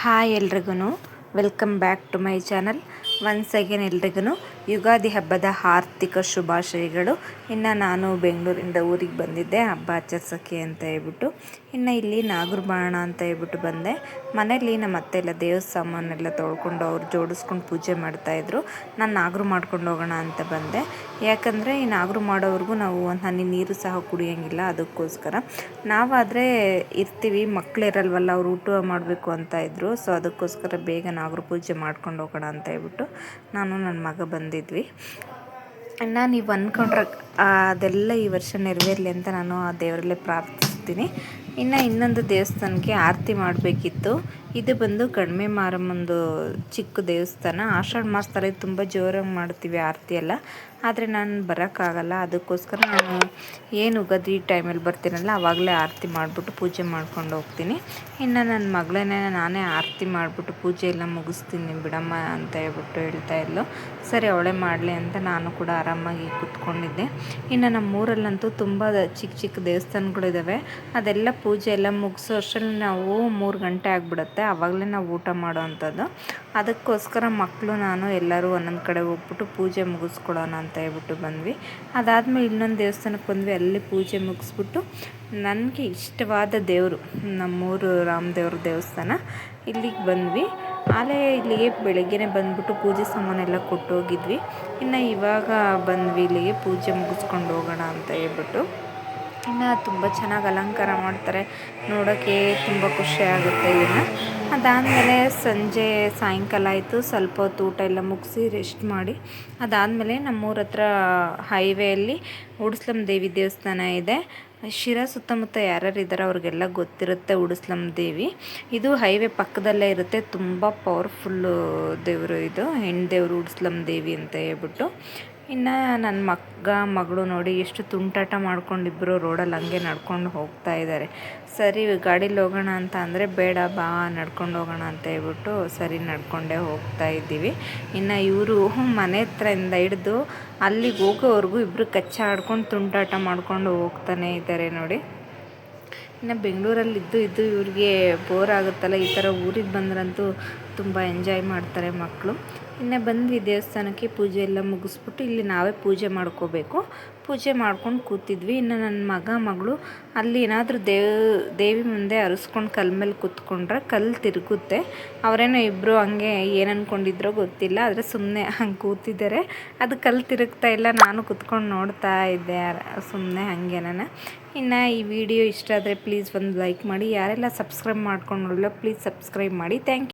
Hi ಎಲ್ರಿಗೂ welcome back to my channel. Once again ಎಲ್ರಿಗೂ ಯುಗಾದಿ ಹಬ್ಬದ ಆರ್ಥಿಕ ಶುಭಾಶಯಗಳು. ಇನ್ನು ನಾನು ಬೆಂಗಳೂರಿಂದ ಊರಿಗೆ ಬಂದಿದ್ದೆ ಹಬ್ಬ ಆಚರಿಸೋಕ್ಕೆ ಅಂತ ಹೇಳ್ಬಿಟ್ಟು. ಇನ್ನು ಇಲ್ಲಿ ನಾಗರ ಬಾಣ ಅಂತ ಹೇಳ್ಬಿಟ್ಟು ಬಂದೆ. ಮನೇಲಿ ನಮ್ಮ ಅತ್ತೆ ಎಲ್ಲ ದೇವ್ರ ಸಾಮಾನೆಲ್ಲ ತೊಳ್ಕೊಂಡು ಅವ್ರು ಜೋಡಿಸ್ಕೊಂಡು ಪೂಜೆ ಮಾಡ್ತಾಯಿದ್ರು. ನಾನು ನಾಗರು ಮಾಡ್ಕೊಂಡು ಹೋಗೋಣ ಅಂತ ಬಂದೆ. ಯಾಕಂದರೆ ಈ ನಾಗರು ಮಾಡೋವ್ರಿಗೂ ನಾವು ಒಂದು ಹನಿ ನೀರು ಸಹ ಕುಡಿಯೋಂಗಿಲ್ಲ. ಅದಕ್ಕೋಸ್ಕರ ನಾವಾದರೆ ಇರ್ತೀವಿ, ಮಕ್ಕಳಿರಲ್ವಲ್ಲ, ಅವ್ರು ಊಟ ಮಾಡಬೇಕು ಅಂತ ಇದ್ದರು. ಸೊ ಅದಕ್ಕೋಸ್ಕರ ಬೇಗ ನಾಗರ ಪೂಜೆ ಮಾಡ್ಕೊಂಡು ಹೋಗೋಣ ಅಂತ ಹೇಳ್ಬಿಟ್ಟು ನಾನು ನನ್ನ ಮಗ ಬಂದಿದ್ವಿ. ನೀವು ಅಂದ್ಕೊಂಡ್ರೆ ಅದೆಲ್ಲ ಈ ವರ್ಷ ನೆರವೇರಲಿ ಅಂತ ನಾನು ಆ ದೇವರಲ್ಲೇ ಪ್ರಾರ್ಥಿಸ್ತೀನಿ. ಇನ್ನೊಂದು ದೇವಸ್ಥಾನಕ್ಕೆ ಆರತಿ ಮಾಡಬೇಕಿತ್ತು. ಇದು ಬಂದು ಕಡಿಮೆ ಮಾರಮ್ಮಂದು ಚಿಕ್ಕ ದೇವಸ್ಥಾನ. ಆಷಾಢ ಮಾಸದಲ್ಲಿ ತುಂಬ ಜೋರಾಗಿ ಮಾಡ್ತೀವಿ ಆರತಿ ಎಲ್ಲ. ಆದರೆ ನಾನು ಬರೋಕ್ಕಾಗಲ್ಲ. ಅದಕ್ಕೋಸ್ಕರ ನಾನು ಏನು ಉಗಾದಿ ಟೈಮಲ್ಲಿ ಬರ್ತೀನಲ್ಲ ಆವಾಗಲೇ ಆರತಿ ಮಾಡಿಬಿಟ್ಟು ಪೂಜೆ ಮಾಡ್ಕೊಂಡು ಹೋಗ್ತೀನಿ. ಇನ್ನು ನನ್ನ ಮಗಳನ್ನೇ ನಾನೇ ಆರತಿ ಮಾಡಿಬಿಟ್ಟು ಪೂಜೆ ಎಲ್ಲ ಮುಗಿಸ್ತೀನಿ ಬಿಡಮ್ಮ ಅಂತ ಹೇಳ್ಬಿಟ್ಟು ಹೇಳ್ತಾ ಇದ್ಲು. ಸರಿ ಅವಳೇ ಮಾಡಲಿ ಅಂತ ನಾನು ಕೂಡ ಆರಾಮಾಗಿ ಕೂತ್ಕೊಂಡಿದ್ದೆ. ಇನ್ನು ನಮ್ಮೂರಲ್ಲಂತೂ ತುಂಬ ಚಿಕ್ಕ ಚಿಕ್ಕ ದೇವಸ್ಥಾನಗಳಿದ್ದಾವೆ. ಅದೆಲ್ಲ ಪೂಜೆ ಎಲ್ಲ ಮುಗಿಸೋ ಅಷ್ಟರಲ್ಲಿ ನಾವು 3 ಗಂಟೆ ಆಗಿಬಿಡುತ್ತೆ. ಆವಾಗಲೇ ನಾವು ಊಟ ಮಾಡೋ ಅಂಥದ್ದು. ಅದಕ್ಕೋಸ್ಕರ ಮಕ್ಕಳು ನಾನು ಎಲ್ಲರೂ ಒಂದೊಂದು ಕಡೆ ಹೋಗ್ಬಿಟ್ಟು ಪೂಜೆ ಮುಗಿಸ್ಕೊಡೋಣ ಅಂತ ಹೇಳ್ಬಿಟ್ಟು ಬಂದ್ವಿ. ಅದಾದಮೇಲೆ ಇನ್ನೊಂದು ದೇವಸ್ಥಾನಕ್ಕೆ ಬಂದ್ವಿ. ಅಲ್ಲಿ ಪೂಜೆ ಮುಗಿಸ್ಬಿಟ್ಟು ನನಗೆ ಇಷ್ಟವಾದ ದೇವರು ನಮ್ಮೂರು ರಾಮದೇವ್ರ ದೇವಸ್ಥಾನ ಇಲ್ಲಿಗೆ ಬಂದ್ವಿ. ಇಲ್ಲಿಗೆ ಬೆಳಗ್ಗೆನೇ ಬಂದುಬಿಟ್ಟು ಪೂಜೆ ಸಾಮಾನೆಲ್ಲ ಕೊಟ್ಟು ಹೋಗಿದ್ವಿ. ಇನ್ನು ಇವಾಗ ಬಂದ್ವಿ ಇಲ್ಲಿಗೆ ಪೂಜೆ ಮುಗಿಸ್ಕೊಂಡು ಹೋಗೋಣ ಅಂತ ಹೇಳ್ಬಿಟ್ಟು. ಇನ್ನು ತುಂಬ ಚೆನ್ನಾಗಿ ಅಲಂಕಾರ ಮಾಡ್ತಾರೆ, ನೋಡೋಕ್ಕೆ ತುಂಬ ಖುಷಿ ಆಗುತ್ತೆ ಇದನ್ನು. ಅದಾದಮೇಲೆ ಸಾಯಂಕಾಲ ಆಯಿತು. ಸ್ವಲ್ಪ ಹೊತ್ತು ಊಟ ಎಲ್ಲ ಮುಗಿಸಿ ರೆಸ್ಟ್ ಮಾಡಿ ಅದಾದಮೇಲೆ ನಮ್ಮೂರ ಹತ್ರ ಹೈವೇಯಲ್ಲಿ ಉಡ್ಸ್ಲಮ್ಮ ದೇವಿ ದೇವಸ್ಥಾನ ಇದೆ. ಶಿರಾ ಸುತ್ತಮುತ್ತ ಯಾರ್ಯಾರು ಇದ್ದಾರೆ ಅವ್ರಿಗೆಲ್ಲ ಗೊತ್ತಿರುತ್ತೆ ಉಡ್ಸ್ಲಮ್ಮ ದೇವಿ. ಇದು ಹೈವೇ ಪಕ್ಕದಲ್ಲೇ ಇರುತ್ತೆ. ತುಂಬ ಪವರ್ಫುಲ್ಲು ದೇವರು ಇದು, ಹೆಣ್ಣು ದೇವರು ಉಡ್ಸ್ಲಮ್ಮ ದೇವಿ ಅಂತ ಹೇಳ್ಬಿಟ್ಟು. ಇನ್ನು ನನ್ನ ಮಗಳು ನೋಡಿ ಎಷ್ಟು ತುಂಟಾಟ ಮಾಡ್ಕೊಂಡಿಬ್ಬರು ರೋಡಲ್ಲಿ ಹಂಗೆ ನಡ್ಕೊಂಡು ಹೋಗ್ತಾ ಇದ್ದಾರೆ. ಸರಿ ಗಾಡೀಲಿ ಹೋಗೋಣ ಅಂತ ಅಂದರೆ ಬೇಡ ಬಾ ನಡ್ಕೊಂಡು ಹೋಗೋಣ ಅಂತ ಹೇಳ್ಬಿಟ್ಟು ಸರಿ ನಡ್ಕೊಂಡೇ ಹೋಗ್ತಾ ಇದ್ದೀವಿ. ಇನ್ನು ಇವರು ಮನೆ ಹತ್ರದಿಂದ ಹಿಡ್ದು ಅಲ್ಲಿಗೆ ಹೋಗೋವರೆಗೂ ಇಬ್ಬರು ಕಚ್ಚಾಡ್ಕೊಂಡು ತುಂಟಾಟ ಮಾಡ್ಕೊಂಡು ಹೋಗ್ತಾನೆ ಇದ್ದಾರೆ ನೋಡಿ. ಇನ್ನು ಬೆಂಗಳೂರಲ್ಲಿದ್ದು ಇವ್ರಿಗೆ ಬೋರ್ ಆಗುತ್ತಲ್ಲ, ಈ ಥರ ಊರಿಗೆ ಬಂದ್ರಂತೂ ತುಂಬ ಎಂಜಾಯ್ ಮಾಡ್ತಾರೆ ಮಕ್ಕಳು. ಇನ್ನು ಬಂದ್ವಿ ದೇವಸ್ಥಾನಕ್ಕೆ. ಪೂಜೆ ಎಲ್ಲ ಮುಗಿಸ್ಬಿಟ್ಟು ಇಲ್ಲಿ ನಾವೇ ಪೂಜೆ ಮಾಡ್ಕೋಬೇಕು. ಪೂಜೆ ಮಾಡ್ಕೊಂಡು ಕೂತಿದ್ವಿ. ಇನ್ನು ನನ್ನ ಮಗಳು ಅಲ್ಲಿ ಏನಾದರೂ ದೇವಿ ಮುಂದೆ ಅರಸ್ಕೊಂಡು ಕಲ್ ಮೇಲೆ ಕೂತ್ಕೊಂಡ್ರೆ ಕಲ್ಲು ತಿರುಗುತ್ತೆ. ಅವರೇನೋ ಇಬ್ಬರು ಹಂಗೆ ಏನು ಅಂದ್ಕೊಂಡಿದ್ರೋ ಗೊತ್ತಿಲ್ಲ, ಆದರೆ ಸುಮ್ಮನೆ ಹಂಗೆ ಕೂತಿದ್ದಾರೆ. ಅದು ಕಲ್ಲು ತಿರುಗ್ತಾ ಇಲ್ಲ. ನಾನು ಕೂತ್ಕೊಂಡು ನೋಡ್ತಾ ಇದ್ದೆ ಸುಮ್ಮನೆ ಹಾಗೇನ. ಇನ್ನು ಈ ವಿಡಿಯೋ ಇಷ್ಟ ಆದರೆ ಪ್ಲೀಸ್ ಒಂದು ಲೈಕ್ ಮಾಡಿ. ಯಾರೆಲ್ಲ ಸಬ್ಸ್ಕ್ರೈಬ್ ಮಾಡ್ಕೊಂಡು ಪ್ಲೀಸ್ ಸಬ್ಸ್ಕ್ರೈಬ್ ಮಾಡಿ. Thank you.